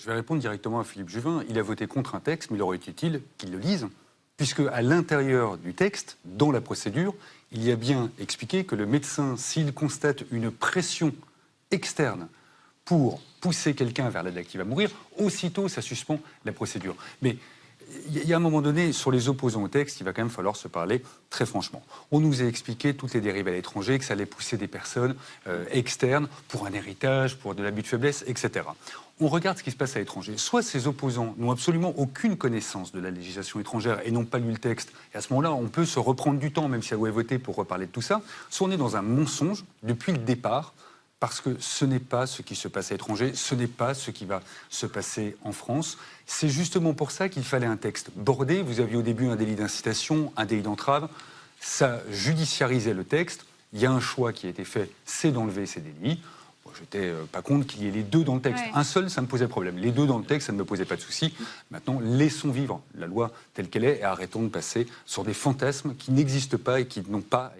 Je vais répondre directement à Philippe Juvin. Il a voté contre un texte, mais il aurait été utile qu'il le lise, puisque à l'intérieur du texte, dans la procédure, il y a bien expliqué que le médecin, s'il constate une pression externe pour pousser quelqu'un vers la qui va mourir, aussitôt ça suspend la procédure. Mais il y a un moment donné, sur les opposants au texte, il va quand même falloir se parler très franchement. On nous a expliqué toutes les dérives à l'étranger, que ça allait pousser des personnes externes pour un héritage, pour de l'abus de faiblesse, etc. On regarde ce qui se passe à l'étranger. Soit ces opposants n'ont absolument aucune connaissance de la législation étrangère et n'ont pas lu le texte, et à ce moment-là, on peut se reprendre du temps, même si elle a voté pour reparler de tout ça, soit on est dans un mensonge depuis le départ, parce que ce n'est pas ce qui se passe à l'étranger, ce n'est pas ce qui va se passer en France. C'est justement pour ça qu'il fallait un texte bordé. Vous aviez au début un délit d'incitation, un délit d'entrave. Ça judiciarisait le texte. Il y a un choix qui a été fait, c'est d'enlever ces délits. Moi, je n'étais pas contre qu'il y ait les deux dans le texte. Ouais. Un seul, ça me posait problème. Les deux dans le texte, ça ne me posait pas de souci. Maintenant, laissons vivre la loi telle qu'elle est et arrêtons de passer sur des fantasmes qui n'existent pas et qui n'ont pas...